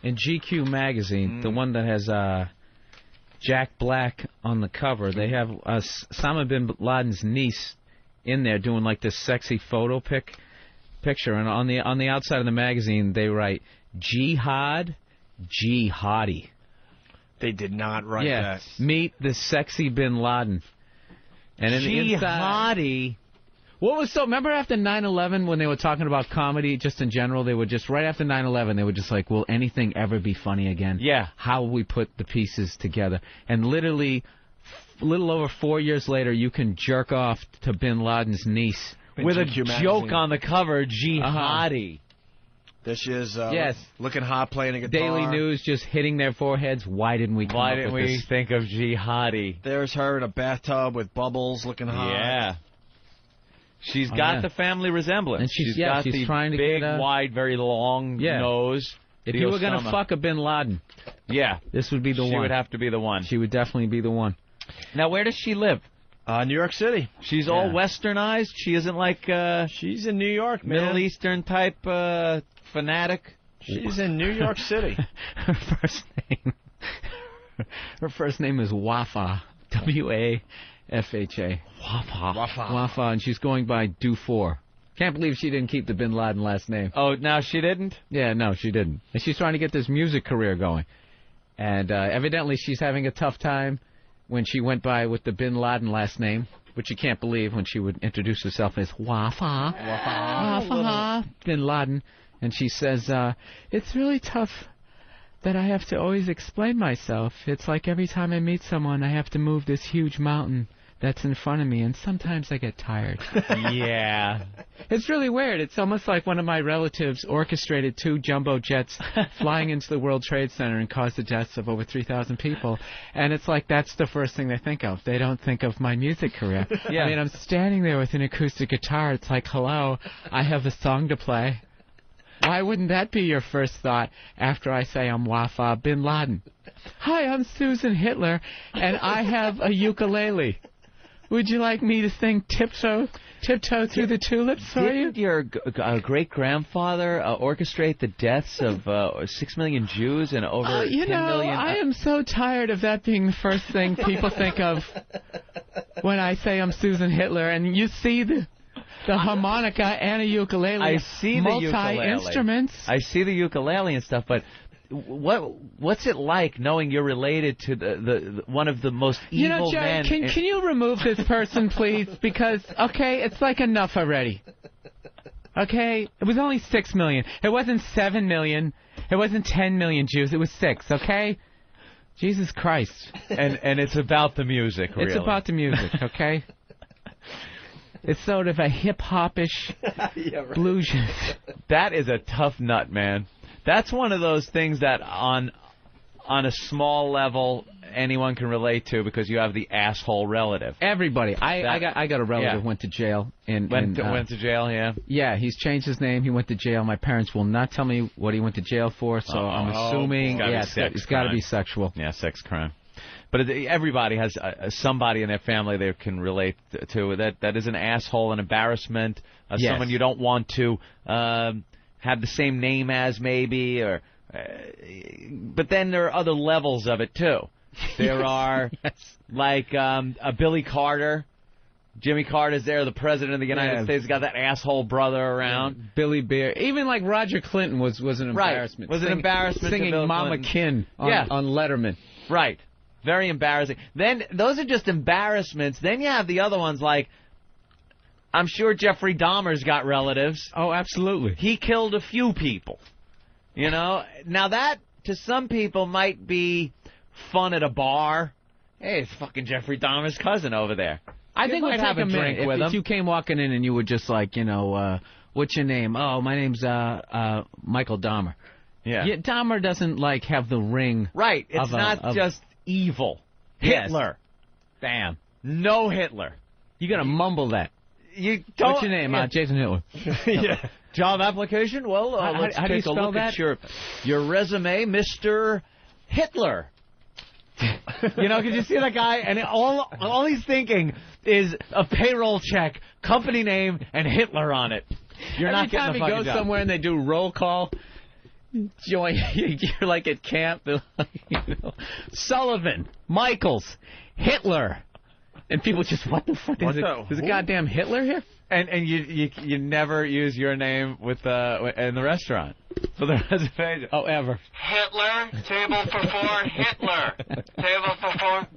in GQ magazine, the one that has Jack Black on the cover, they have Osama bin Laden's niece in there doing like this sexy photo picture, and on the outside of the magazine they write Jihad, Jihadi. They did not write that. Meet the sexy bin Laden. And in the inside, what was so? Remember after 9/11 when they were talking about comedy, just in general, they would just right after 9/11 they were just like, will anything ever be funny again? Yeah. How will we put the pieces together? And literally, a little over 4 years later, you can jerk off to bin Laden's niece with a joke on the cover, Jihadi. There she is, looking hot, playing a guitar. Daily News just hitting their foreheads. Why didn't we think of Jihadi? There's her in a bathtub with bubbles, looking hot. Yeah. She's got the family resemblance. And she's got the trying to big, get wide, very long nose. If you were going to fuck a bin Laden, this would be the one. She would have to be the one. She would definitely be the one. Now, where does she live? New York City. She's all westernized? She isn't like... she's in New York, man. Middle Eastern type fanatic? She's in New York City. Her first name is Wafa. W-A-F-H-A. Wafa, and she's going by Dufour. Can't believe she didn't keep the bin Laden last name. Oh, now she didn't? Yeah, no, she didn't. And she's trying to get this music career going. And evidently she's having a tough time when she went by with the bin Laden last name, which you can't believe when she would introduce herself as Wafa bin Laden. And she says, it's really tough that I have to always explain myself. It's like every time I meet someone, I have to move this huge mountain that's in front of me, and sometimes I get tired. Yeah. It's really weird. It's almost like one of my relatives orchestrated 2 jumbo jets flying into the World Trade Center and caused the deaths of over 3,000 people. And it's like that's the first thing they think of. They don't think of my music career. I mean, I'm standing there with an acoustic guitar. It's like, hello, I have a song to play. Why wouldn't that be your first thought after I say I'm Wafa bin Laden? Hi, I'm Susan Hitler, and I have a ukulele. Would you like me to sing Tiptoe Through the Tulips for you? Didn't your great-grandfather orchestrate the deaths of 6 million Jews and over 10 million... I am so tired of that being the first thing people think of when I say I'm Susan Hitler, and you see the harmonica and a ukulele. I see the ukulele. Multi-instruments. I see the ukulele and stuff, but what's it like knowing you're related to the one of the most evil men? Jerry, can you remove this person, please? Because, okay, it's like enough already. Okay? It was only 6 million. It wasn't 7 million. It wasn't 10 million Jews. It was 6, okay? Jesus Christ. And it's about the music, really. It's about the music, okay? It's sort of a hip-hop-ish blues. That is a tough nut, man. That's one of those things that on a small level anyone can relate to because you have the asshole relative. Everybody. I got a relative who went to jail. Went to jail, yeah? Yeah, he's changed his name. He went to jail. My parents will not tell me what he went to jail for, so I'm assuming it's got to be sexual. Yeah, sex crime. But everybody has somebody in their family they can relate to. That is an asshole, an embarrassment, someone you don't want to have the same name as, maybe. But then there are other levels of it, too. There are, like, a Billy Carter. Jimmy Carter's there, the president of the United States, got that asshole brother around. Billy Bear. Even, like, Roger Clinton was an embarrassment. Was an embarrassment singing to Bill Mama Clinton. Kin on Letterman. Right. Very embarrassing. Then those are just embarrassments. Then you have the other ones like, I'm sure Jeffrey Dahmer's got relatives. Oh, absolutely. He killed a few people. You know? Now that, to some people, might be fun at a bar. Hey, it's fucking Jeffrey Dahmer's cousin over there. I think we'd have a drink with him. If you came walking in and you were just like, what's your name? Oh, my name's Michael Dahmer. Yeah. Dahmer doesn't, like, have the ring. Right. It's not just evil. Hitler. Bam. No Hitler. You got to mumble that. What's your name? Jason Hitler. Yeah. Job application? Well, let's how do you take a spell look that? at your resume, Mr. Hitler. Could you see that guy? And all he's thinking is a payroll check, company name, and Hitler on it. Every time he goes somewhere and they do roll call, Join. You're like at camp. Sullivan, Michaels, Hitler, and people just what the fuck is it? There's a goddamn Hitler here. And you never use your name with in the restaurant for the reservation. Oh, ever. Hitler, table for four. Hitler, table for four.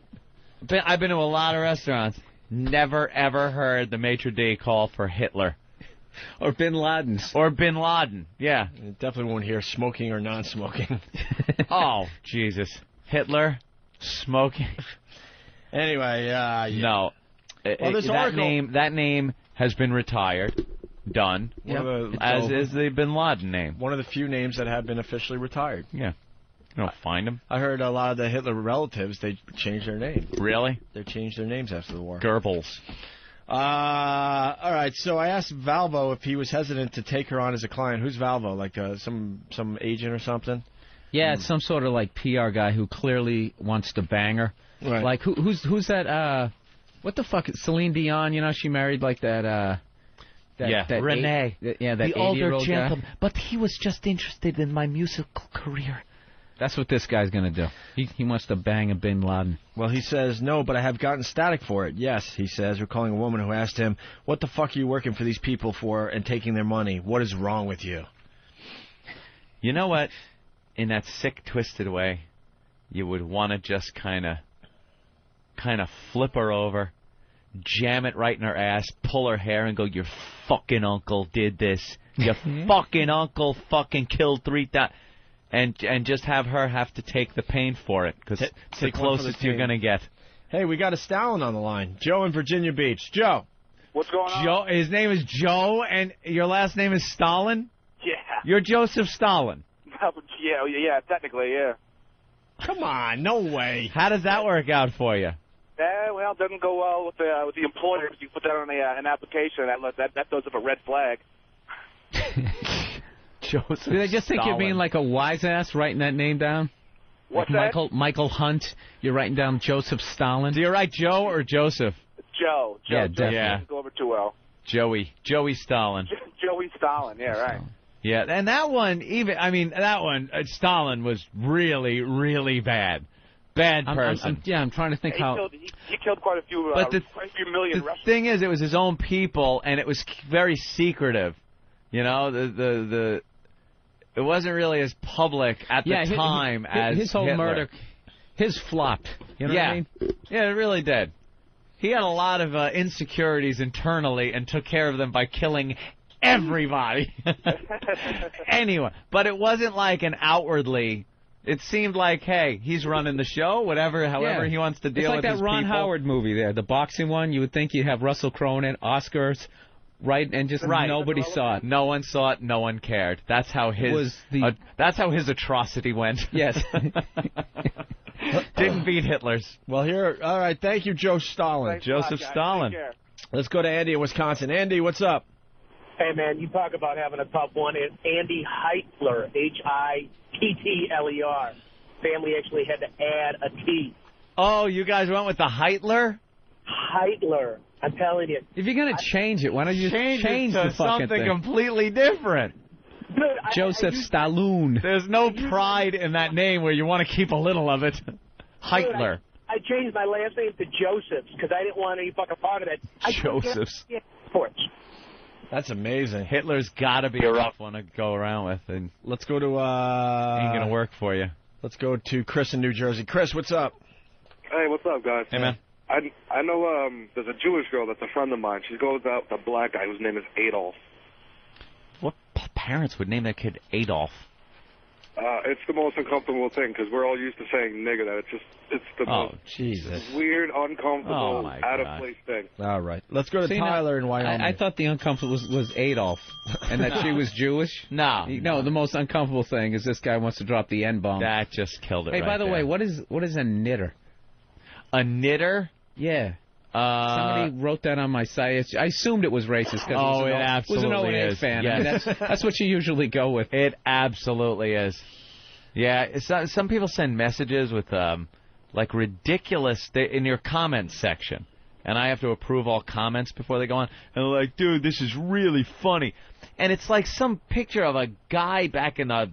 I've been to a lot of restaurants. Never ever heard the maitre d' call for Hitler. Or Bin Laden. Or Bin Laden, yeah. You definitely won't hear smoking or non-smoking. Oh, Jesus. Hitler, smoking. Anyway, yeah. No. Well, that name has been retired. Done. As is the Bin Laden name. One of the few names that have been officially retired. Yeah. You don't find them. I heard a lot of the Hitler relatives, they changed their name. Really? They changed their names after the war. Goebbels. All right, so I asked Valvo if he was hesitant to take her on as a client. Who's Valvo? Like some agent or something? Yeah, it's some sort of like PR guy who clearly wants to bang her. Right. Like who's that? What the fuck? Celine Dion? You know, she married like that. That Renee. That the older gentleman. Guy. But he was just interested in my musical career. That's what this guy's going to do. He wants to bang a Bin Laden. Well, he says, no, but I have gotten static for it. Yes, he says, recalling a woman who asked him, what the fuck are you working for these people for and taking their money? What is wrong with you? You know what? In that sick, twisted way, you would want to just kind of flip her over, jam it right in her ass, pull her hair and go, your fucking uncle did this. Your fucking uncle fucking killed 3,000. And just have her have to take the pain for it, because it's the closest you're going to get. Hey, we got a Stalin on the line. Joe in Virginia Beach. Joe. What's going on? Joe. His name is Joe, and your last name is Stalin? Yeah. You're Joseph Stalin. Yeah, technically, yeah. Come on, no way. How does that work out for you? Well, it doesn't go well with the employer. If you put that on an application, that throws up a red flag. Joseph Do they just think Stalin. you're being like a wise ass writing that name down? What's like that? Michael Hunt, you're writing down Joseph Stalin? Do you write Joe or Joseph? Joe. Yeah, definitely. Doesn't go over too well. Joey Stalin. Joey Stalin, yeah, right. Yeah, and that one, Stalin was really, really bad. Bad person. I'm trying to think how... He killed quite a few, but quite a few million Russians. The thing is, it was his own people, and it was very secretive. You know, it wasn't really as public at the time as his whole Hitler. murder. His flopped. You know what I mean? Yeah, it really did. He had a lot of insecurities internally and took care of them by killing everybody. Anyway, but it wasn't like an outwardly. It seemed like, hey, he's running the show, however he wants to deal with his people. It's like that Ron Howard movie there, the boxing one. You would think you'd have Russell Crowe in it, Oscars. Right, and just nobody saw it. No one saw it. No one cared. That's how his atrocity went. Yes. Didn't beat Hitler's. Well, all right. Thank you, Joe Stalin. Thanks Joseph Stalin. Let's go to Andy in Wisconsin. Andy, what's up? Hey, man, you talk about having a tough one. It's Andy Heitler, Hittler. Family actually had to add a T. Oh, you guys went with the Heitler? Heitler. I'm telling you. If you're going to change it, why don't you change it to the fucking something thing? completely different? Dude, Joseph Stalin. There's no pride in that name where you want to keep a little of it. Heitler. I changed my last name to Joseph's because I didn't want any fucking part of that. Joseph's. That's amazing. Hitler's got to be a rough one to go around with. And let's go to... ain't going to work for you. Let's go to Chris in New Jersey. Chris, what's up? Hey, what's up, guys? Hey, man. I know there's a Jewish girl that's a friend of mine. She goes out with a black guy whose name is Adolf. What parents would name that kid Adolf? It's the most uncomfortable thing because we're all used to saying nigger. That it's the most weird, uncomfortable, out of place thing. All right, let's go to Tyler in Wyoming. I thought the uncomfortable was Adolf, and that she was Jewish. No, the most uncomfortable thing is this guy wants to drop the N-bomb. That just killed it. Hey, by the way, what is a knitter? A knitter? Yeah. Somebody wrote that on my site. I assumed it was racist because it absolutely was an O&A is. fan. Yes. I mean, that's what you usually go with. It absolutely is. Yeah, some people send messages with like ridiculous in your comments section, and I have to approve all comments before they go on. And they're like, dude, this is really funny. And it's like some picture of a guy back in the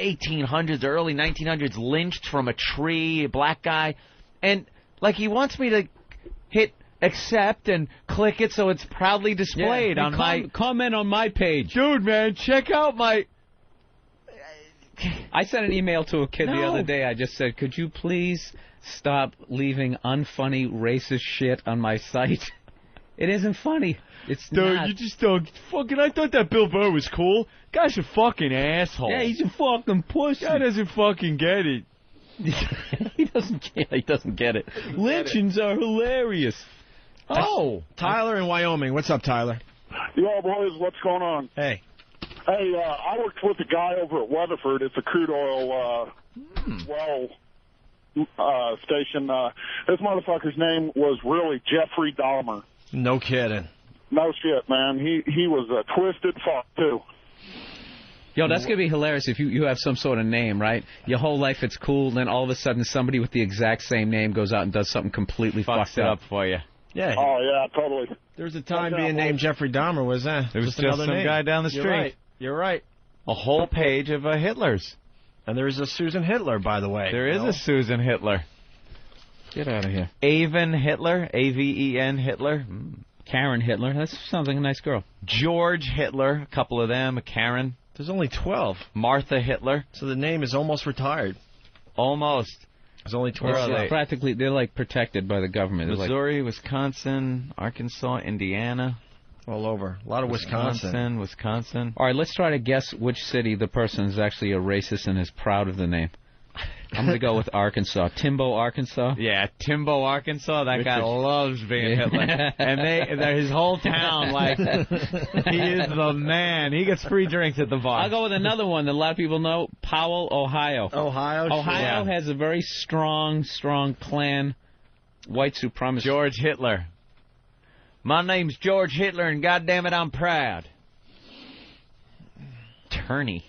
1800s, early 1900s, lynched from a tree, a black guy. And, like, he wants me to hit accept and click it so it's proudly displayed on my... Comment on my page. Dude, man, check out my... I sent an email to a kid the other day. I just said, could you please stop leaving unfunny, racist shit on my site? It isn't funny. It's not. You just don't... Fucking, I thought that Bill Burr was cool. Guy's a fucking asshole. Yeah, he's a fucking pussy. Guy doesn't fucking get it. He doesn't get it. Lynchings are hilarious. Oh. Tyler in Wyoming. What's up, Tyler? Yo, boys, what's going on? Hey. Hey, I worked with a guy over at Weatherford. It's a crude oil station. This motherfucker's name was really Jeffrey Dahmer. No kidding. No shit, man. He was a twisted fuck, too. Yo, that's going to be hilarious if you have some sort of name, right? Your whole life it's cool, then all of a sudden somebody with the exact same name goes out and does something completely fucked up for you. Yeah. Oh, yeah, totally. There was a time being named Jeffrey Dahmer, was that? There was just some name. guy down the street. You're right. A whole page of Hitlers. And there is a Susan Hitler, by the way. There is a Susan Hitler. Get out of here. Avon Hitler, A-V-E-N Hitler. Karen Hitler, that sounds like a nice girl. George Hitler, a couple of them, a Karen. There's only 12. Martha Hitler. So the name is almost retired. Almost. There's only 12. Well, practically, they're like protected by the government. Missouri, Wisconsin, Arkansas, Indiana. All over. A lot of Wisconsin. All right, let's try to guess which city the person is actually a racist and is proud of the name. I'm going to go with Arkansas. Timbo, Arkansas? Yeah, Timbo, Arkansas. That guy loves being Hitler. And his whole town, like, he is the man. He gets free drinks at the bar. I'll go with another one that a lot of people know, Powell, Ohio. Ohio has a very strong Klan white supremacist. George Hitler. My name's George Hitler, and goddammit, I'm proud. Turney.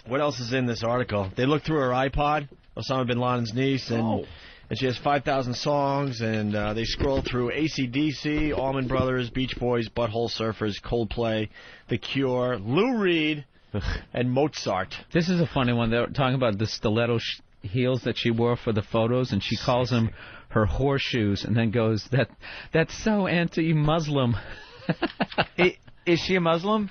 What else is in this article? They looked through her iPod, Osama bin Laden's niece, and she has 5,000 songs, and they scroll through AC/DC, Allman Brothers, Beach Boys, Butthole Surfers, Coldplay, The Cure, Lou Reed, and Mozart. This is a funny one. They're talking about the stiletto heels that she wore for the photos, and she calls them her horseshoes, and then goes, that's so anti-Muslim. Is she a Muslim?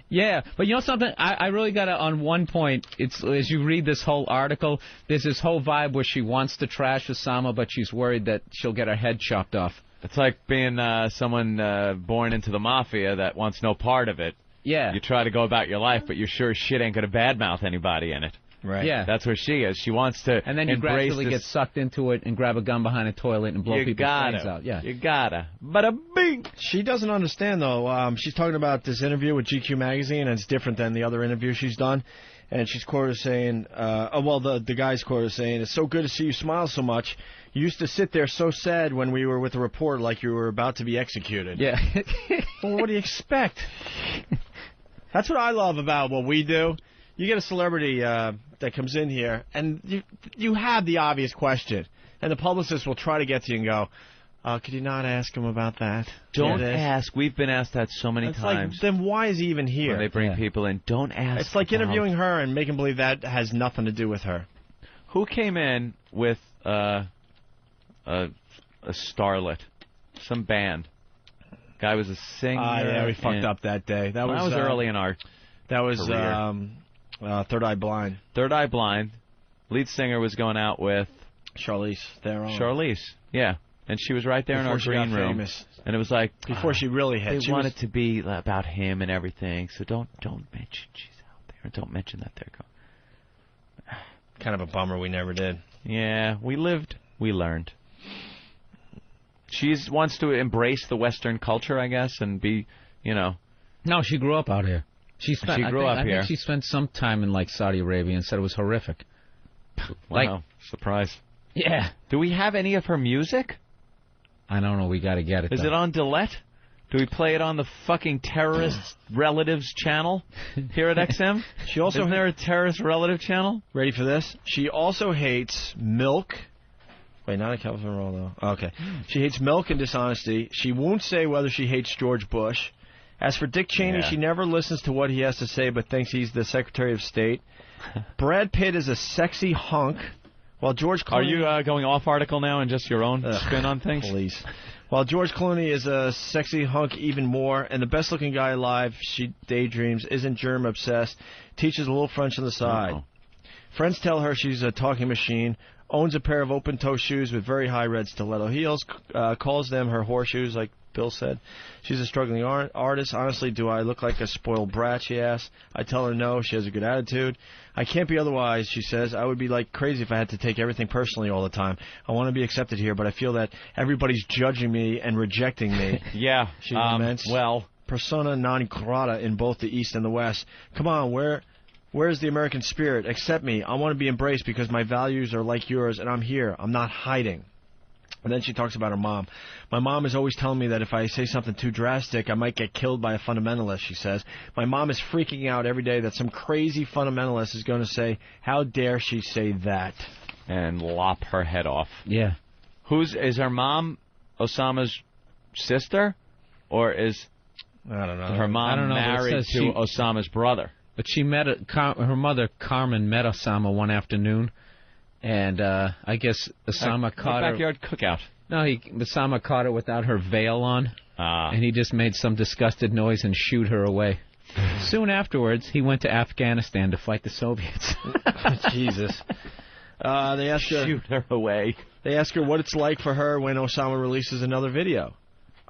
Yeah, but you know something? I really got to, on one point, it's as you read this whole article, there's this whole vibe where she wants to trash Osama, but she's worried that she'll get her head chopped off. It's like being someone born into the mafia that wants no part of it. Yeah. You try to go about your life, but you're sure as shit ain't going to badmouth anybody in it. Right. Yeah. That's where she is. She wants to and then you gradually get sucked into it and grab a gun behind a toilet and blow people's brains out. Yeah. You gotta. Bada bing. She doesn't understand, though. She's talking about this interview with GQ Magazine, and it's different than the other interviews she's done. And she's quoted saying, the guy's quoted saying, "It's so good to see you smile so much. You used to sit there so sad when we were with the reporter like you were about to be executed." Yeah. Well, what do you expect? That's what I love about what we do. You get a celebrity that comes in here, and you have the obvious question, and the publicist will try to get to you and go, could you not ask him about that? Don't ask. We've been asked that so many times. Like, then why is he even here? When they bring people in, don't ask. It's like interviewing her and making believe that has nothing to do with her. Who came in with a starlet? Some band. Guy was a singer. Yeah, we fucked up that day. That was early in our That was career. Third Eye Blind. Third Eye Blind. Lead singer was going out with Charlize Theron. Charlize, yeah. And she was right there in our green room. Famous. And it was like before she really hit. They want it to be about him and everything, so don't mention she's out there. Don't mention that they're going. Kind of a bummer we never did. Yeah, we lived, we learned. She wants to embrace the Western culture, I guess, and be, No, she grew up out here. She grew up here. I think she spent some time in like Saudi Arabia and said it was horrific. Wow, surprise. Yeah. Do we have any of her music? I don't know. We got to get it. Is it on Delete? Do we play it on the fucking terrorist relatives channel here at XM? Isn't there a terrorist relative channel? Ready for this? She also hates milk. Wait, not a California roll, though. Okay. She hates milk and dishonesty. She won't say whether she hates George Bush. As for Dick Cheney, she never listens to what he has to say but thinks he's the Secretary of State. Brad Pitt is a sexy hunk, while George Clooney... Are you going off article now and just your own spin on things? Please. While George Clooney is a sexy hunk even more, and the best-looking guy alive, she daydreams, isn't germ-obsessed, teaches a little French on the side. Uh-oh. Friends tell her she's a talking machine, owns a pair of open-toe shoes with very high red stiletto heels, calls them her horseshoes, like Bill said. She's a struggling artist. Honestly, do I look like a spoiled brat, she asks. I tell her no, she has a good attitude. I can't be otherwise, she says. I would be like crazy if I had to take everything personally all the time. I want to be accepted here, but I feel that everybody's judging me and rejecting me. Yeah, she laments. Well, persona non grata in both the East and the West. Come on, where's the American spirit? Accept me. I want to be embraced because my values are like yours, and I'm here. I'm not hiding. And then she talks about her mom. My mom is always telling me that if I say something too drastic, I might get killed by a fundamentalist, she says. My mom is freaking out every day that some crazy fundamentalist is going to say, how dare she say that? And lop her head off. Yeah. Is her mom Osama's sister? Or is I don't know. Her mom married to Osama's brother? But she met her mother, Carmen, met Osama one afternoon. And I guess Osama caught her. Backyard cookout. No, Osama caught her without her veil on, and he just made some disgusted noise and shooed her away. Soon afterwards, he went to Afghanistan to fight the Soviets. Jesus. They asked her, shoot her away. They ask her what it's like for her when Osama releases another video.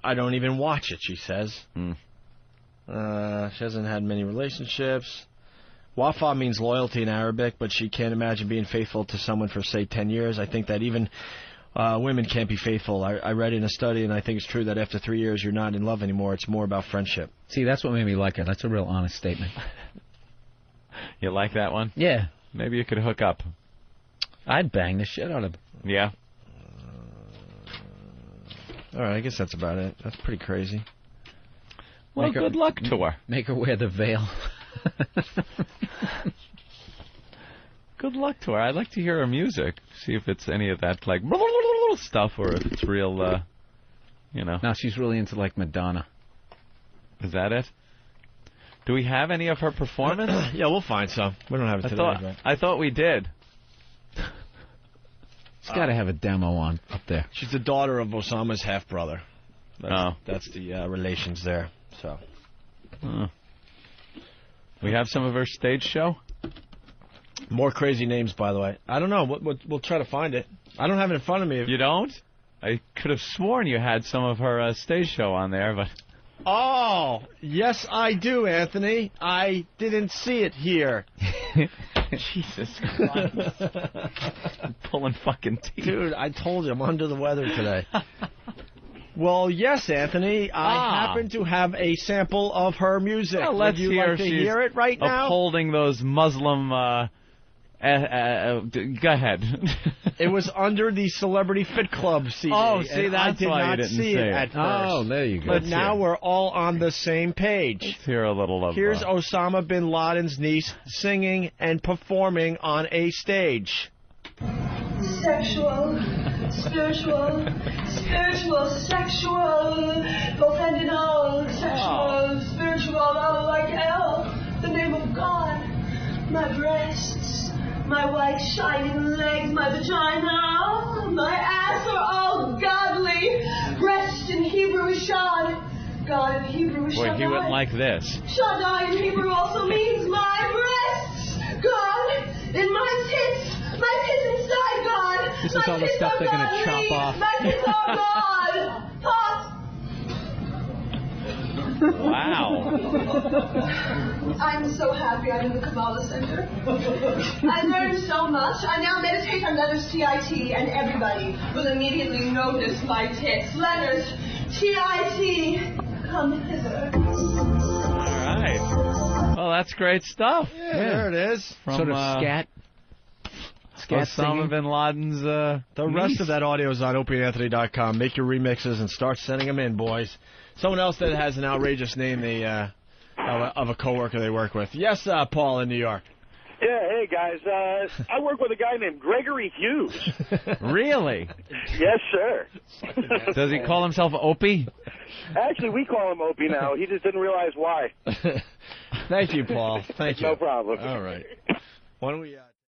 I don't even watch it, she says. She hasn't had many relationships. Wafa means loyalty in Arabic, but she can't imagine being faithful to someone for, say, 10 years. I think that even women can't be faithful. I read in a study, and I think it's true, that after 3 years you're not in love anymore. It's more about friendship. See, that's what made me like her. That's a real honest statement. You like that one? Yeah. Maybe you could hook up. I'd bang the shit out of him. Yeah. All right, I guess that's about it. That's pretty crazy. Well, good luck to her. Make her wear the veil. Good luck to her. I'd like to hear her music. See if it's any of that like stuff or if it's real, No, she's really into like Madonna. Is that it? Do we have any of her performance? Yeah, we'll find some. We don't have it today. I thought we did. She's got to have a demo on up there. She's the daughter of Osama's half-brother. That's the relations there. So. We have some of her stage show? More crazy names, by the way. I don't know. We'll try to find it. I don't have it in front of me. You don't? I could have sworn you had some of her stage show on there, but... Oh, yes, I do, Anthony. I didn't see it here. Jesus Christ. I'm pulling fucking teeth. Dude, I told you, I'm under the weather today. Well, yes, Anthony. I happen to have a sample of her music. Well, let's hear it right now. Upholding those Muslim. Go ahead. It was under the Celebrity Fit Club CD. Oh, see, that's why you didn't see it at first. Oh, there you go. But now we're all on the same page. Let's hear a little of. Here's Osama bin Laden's niece singing and performing on a stage. Sexual, spiritual, sexual, both and in all, sexual, spiritual, all like hell, the name of God, my breasts, my white shining legs, my vagina, my ass are all godly, breast in Hebrew is shad, God in Hebrew is Shaddai. Boy, he wouldn't like this. Shaddai in Hebrew also means my breasts, God in my tits. My tits inside, God. This is all the stuff they're going to chop off. My tits are God. Pop. Wow. I'm so happy I'm in the Kabbalah Center. I learned so much. I now meditate on letters TIT, and everybody will immediately notice my tits. Letters TIT. Come hither. All right. Well, that's great stuff. Yeah, there it is. From, sort of scat. Osama bin Laden's the rest of that audio is on opieandanthony.com. Make your remixes and start sending them in, boys. Someone else that has an outrageous name of a coworker they work with. Yes, Paul in New York. Yeah, hey Hey, guys, I work with a guy named Gregory Hughes. Really? Yes, sir. Does he call himself Opie? Actually, we call him Opie now. He just didn't realize why. Thank you, Paul. Thank you. No problem. All right. Why don't we...